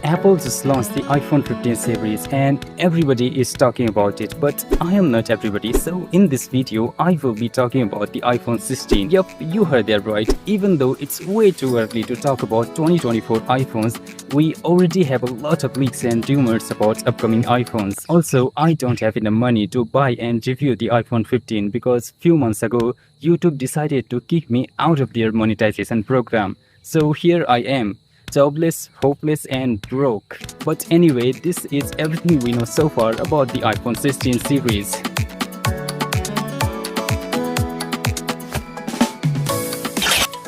Apple just launched the iPhone 15 series and everybody is talking about it, but I am not everybody. So in this video, I will be talking about the iPhone 16. Yup, you heard that right. Even though it's way too early to talk about 2024 iPhones, we already have a lot of leaks and rumors about upcoming iPhones. Also, I don't have enough money to buy and review the iPhone 15 because few months ago, YouTube decided to kick me out of their monetization program. So here I am, jobless, hopeless and broke. But anyway, this is everything we know so far about the iPhone 16 series.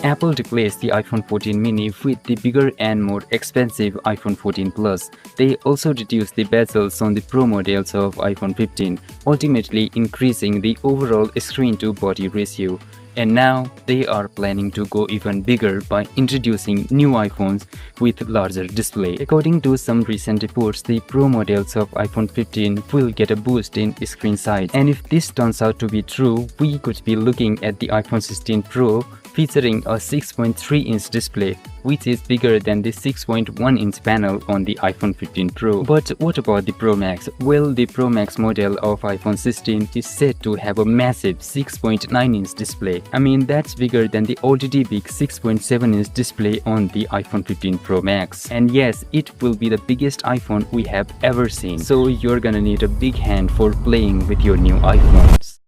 Apple replaced the iPhone 14 mini with the bigger and more expensive iPhone 14 Plus. They also reduced the bezels on the Pro models of iPhone 15, ultimately increasing the overall screen-to-body ratio. And now they are planning to go even bigger by introducing new iPhones with larger display. According to some recent reports, the Pro models of iPhone 15 will get a boost in screen size. And if this turns out to be true, we could be looking at the iPhone 16 Pro featuring a 6.3-inch display, which is bigger than the 6.1-inch panel on the iPhone 15 Pro. But what about the Pro Max? Well, the Pro Max model of iPhone 16 is said to have a massive 6.9-inch display. I mean, that's bigger than the already big 6.7-inch display on the iPhone 15 Pro Max. And yes, it will be the biggest iPhone we have ever seen. So you're gonna need a big hand for playing with your new iPhones.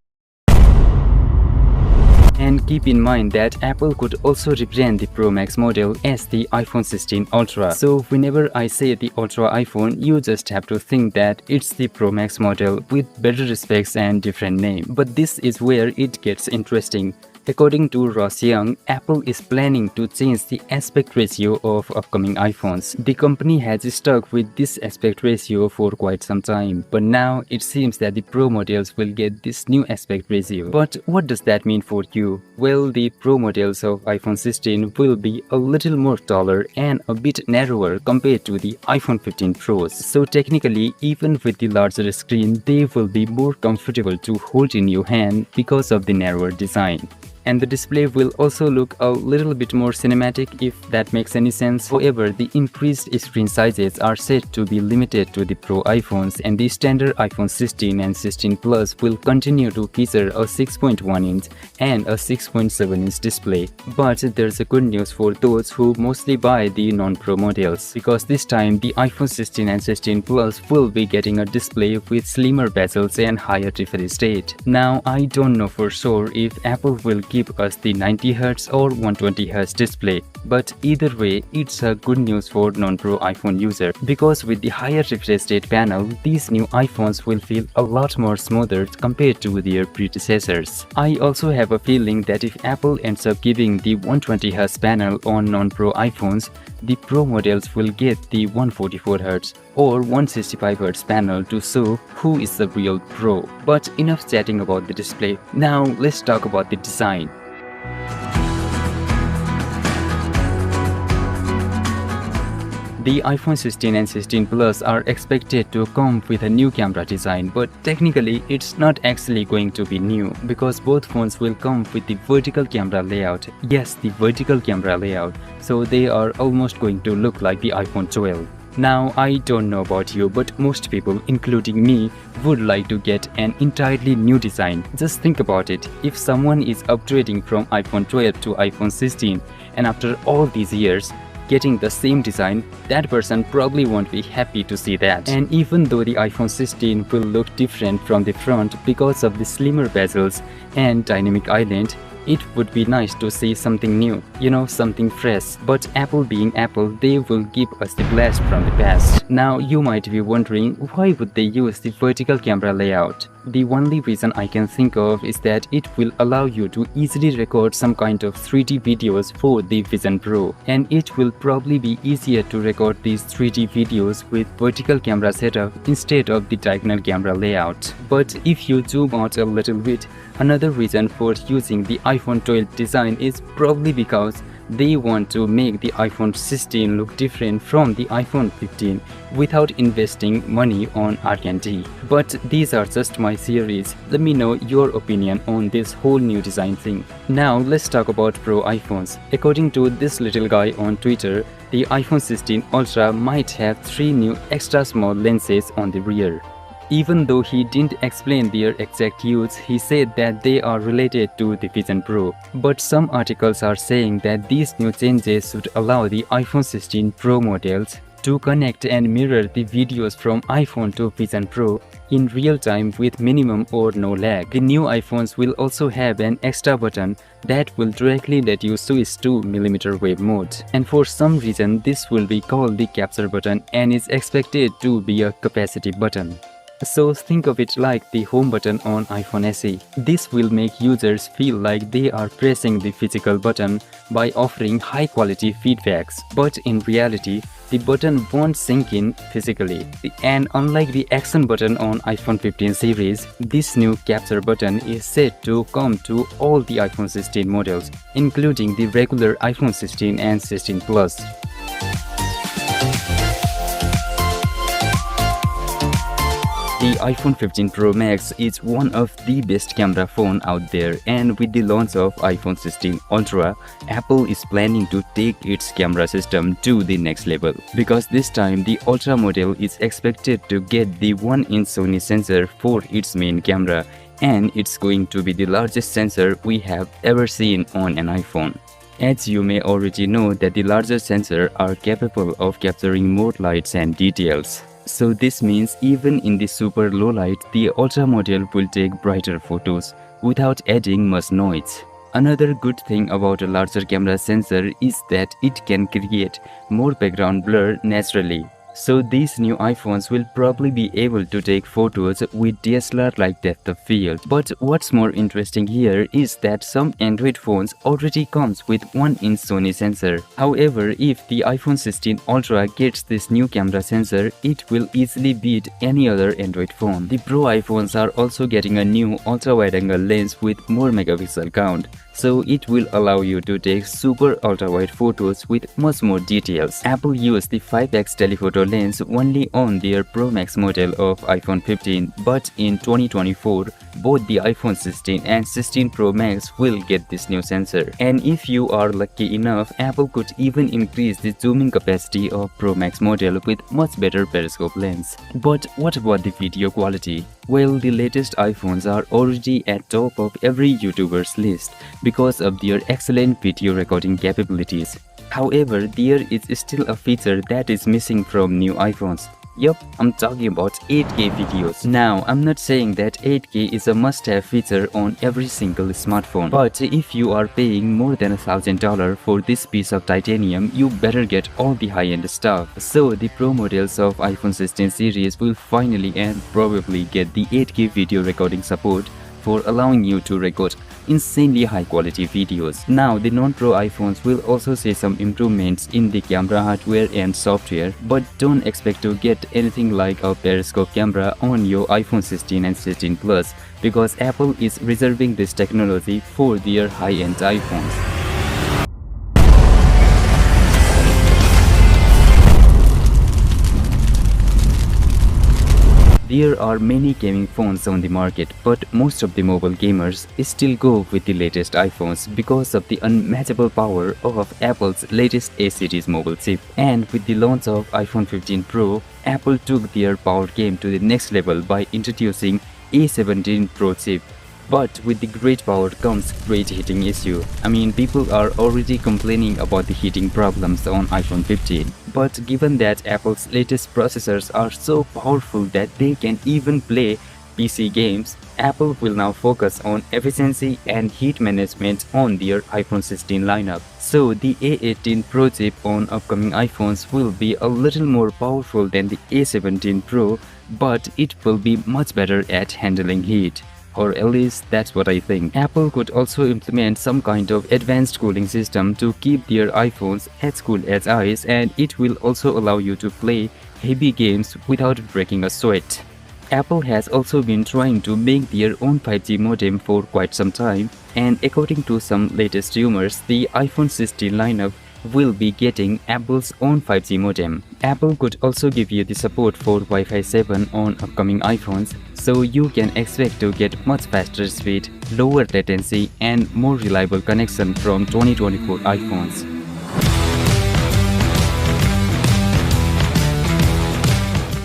And keep in mind that Apple could also rebrand the Pro Max model as the iPhone 16 Ultra. So whenever I say the Ultra iPhone, you just have to think that it's the Pro Max model with better specs and different name. But this is where it gets interesting. According to Ross Young, Apple is planning to change the aspect ratio of upcoming iPhones. The company has stuck with this aspect ratio for quite some time, but now it seems that the Pro models will get this new aspect ratio. But what does that mean for you? Well, the Pro models of iPhone 16 will be a little more taller and a bit narrower compared to the iPhone 15 Pros. So technically, even with the larger screen, they will be more comfortable to hold in your hand because of the narrower design. And the display will also look a little bit more cinematic, if that makes any sense. However, the increased screen sizes are said to be limited to the Pro iPhones, and the standard iPhone 16 and 16 Plus will continue to feature a 6.1-inch and a 6.7-inch display. But there's a good news for those who mostly buy the non-Pro models, because this time the iPhone 16 and 16 Plus will be getting a display with slimmer bezels and higher refresh rate. Now, I don't know for sure if Apple will give us the 90Hz or 120Hz display, but either way, it's a good news for non-Pro iPhone user, because with the higher refresh rate panel, these new iPhones will feel a lot more smoother compared to their predecessors. I also have a feeling that if Apple ends up giving the 120Hz panel on non-Pro iPhones, the Pro models will get the 144Hz or 165Hz panel to show who is the real Pro. But enough chatting about the display. Now let's talk about the design. The iPhone 16 and 16 Plus are expected to come with a new camera design, but technically it's not actually going to be new, because both phones will come with the vertical camera layout. Yes, the vertical camera layout. So they are almost going to look like the iPhone 12. Now, I don't know about you, but most people, including me, would like to get an entirely new design. Just think about it. If someone is upgrading from iPhone 12 to iPhone 16, and after all these years, getting the same design, that person probably won't be happy to see that. And even though the iPhone 16 will look different from the front because of the slimmer bezels and dynamic island, it would be nice to see something new, something fresh. But Apple being Apple, they will give us the blast from the past. Now you might be wondering, why would they use the vertical camera layout? The only reason I can think of is that it will allow you to easily record some kind of 3D videos for the Vision Pro. And it will probably be easier to record these 3D videos with vertical camera setup instead of the diagonal camera layout. But if you zoom out a little bit, another reason for using the iPhone 12 design is probably because They want to make the iPhone 16 look different from the iPhone 15 without investing money on R&D. But these are just my theories. Let me know your opinion on this whole new design thing. Now let's talk about Pro iPhones. According to this little guy on Twitter, the iPhone 16 Ultra might have 3 new extra small lenses on the rear. Even though he didn't explain their exact use, he said that they are related to the Vision Pro. But some articles are saying that these new changes should allow the iPhone 16 Pro models to connect and mirror the videos from iPhone to Vision Pro in real time with minimum or no lag. The new iPhones will also have an extra button that will directly let you switch to millimeter wave mode. And for some reason, this will be called the capture button and is expected to be a capacitive button. So think of it like the home button on iPhone SE. This will make users feel like they are pressing the physical button by offering high quality feedbacks. But in reality, the button won't sink in physically. And unlike the action button on iPhone 15 series, this new capture button is set to come to all the iPhone 16 models, including the regular iPhone 16 and 16 Plus. The iPhone 15 Pro Max is one of the best camera phone out there, and with the launch of iPhone 16 Ultra, Apple is planning to take its camera system to the next level. Because this time the Ultra model is expected to get the 1-inch Sony sensor for its main camera, and it's going to be the largest sensor we have ever seen on an iPhone. As you may already know that the larger sensors are capable of capturing more lights and details. So this means even in the super low light, the Ultra model will take brighter photos without adding much noise. Another good thing about a larger camera sensor is that it can create more background blur naturally. So these new iPhones will probably be able to take photos with DSLR-like depth of field. But what's more interesting here is that some Android phones already comes with 1-inch Sony sensor. However, if the iPhone 16 Ultra gets this new camera sensor, it will easily beat any other Android phone. The Pro iPhones are also getting a new ultra-wide-angle lens with more megapixel count. So it will allow you to take super ultra-wide photos with much more details. Apple used the 5x telephoto lens only on their Pro Max model of iPhone 15, but in 2024, both the iPhone 16 and 16 Pro Max will get this new sensor. And if you are lucky enough, Apple could even increase the zooming capacity of Pro Max model with much better periscope lens. But what about the video quality? Well, the latest iPhones are already at top of every YouTuber's list because of their excellent video recording capabilities. However, there is still a feature that is missing from new iPhones. Yup, I'm talking about 8K videos. Now, I'm not saying that 8K is a must-have feature on every single smartphone, but if you are paying more than $1,000 for this piece of titanium, you better get all the high-end stuff. So, the Pro models of iPhone 16 series will finally and probably get the 8K video recording support for allowing you to record insanely high quality videos. Now, the non-Pro iPhones will also see some improvements in the camera hardware and software, but don't expect to get anything like a periscope camera on your iPhone 16 and 16 Plus because Apple is reserving this technology for their high-end iPhones. There are many gaming phones on the market, but most of the mobile gamers still go with the latest iPhones because of the unmatchable power of Apple's latest A series mobile chip. And with the launch of iPhone 15 Pro, Apple took their power game to the next level by introducing A17 Pro chip. But with the great power comes great heating issue. I mean, people are already complaining about the heating problems on iPhone 15. But given that Apple's latest processors are so powerful that they can even play PC games, Apple will now focus on efficiency and heat management on their iPhone 16 lineup. So the A18 Pro chip on upcoming iPhones will be a little more powerful than the A17 Pro, but it will be much better at handling heat. Or at least that's what I think. Apple could also implement some kind of advanced cooling system to keep their iPhones as cool as ice, and it will also allow you to play heavy games without breaking a sweat. Apple has also been trying to make their own 5G modem for quite some time, and according to some latest rumors, the iPhone 16 lineup will be getting Apple's own 5G modem. Apple could also give you the support for Wi-Fi 7 on upcoming iPhones, so you can expect to get much faster speed, lower latency, and more reliable connection from 2024 iPhones.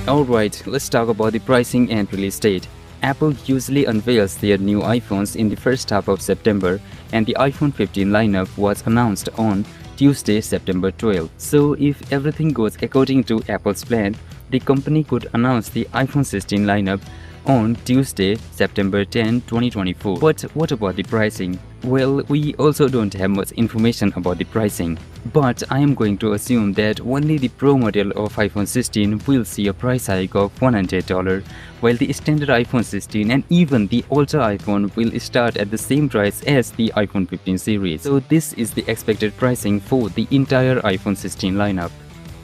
Alright, let's talk about the pricing and release date. Apple usually unveils their new iPhones in the first half of September, and the iPhone 15 lineup was announced on Tuesday, September 12. So if everything goes according to Apple's plan, the company could announce the iPhone 16 lineup on Tuesday, September 10, 2024. But what about the pricing? Well, we also don't have much information about the pricing, but I am going to assume that only the Pro model of iPhone 16 will see a price hike of $100, while the standard iPhone 16 and even the Ultra iPhone will start at the same price as the iPhone 15 series. So this is the expected pricing for the entire iPhone 16 lineup.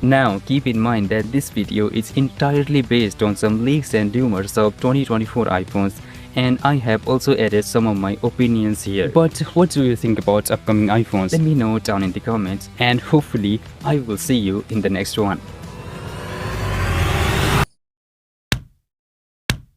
Now, keep in mind that this video is entirely based on some leaks and rumors of 2024 iPhones, and I have also added some of my opinions here. But what do you think about upcoming iPhones? Let me know down in the comments, and hopefully I will see you in the next one.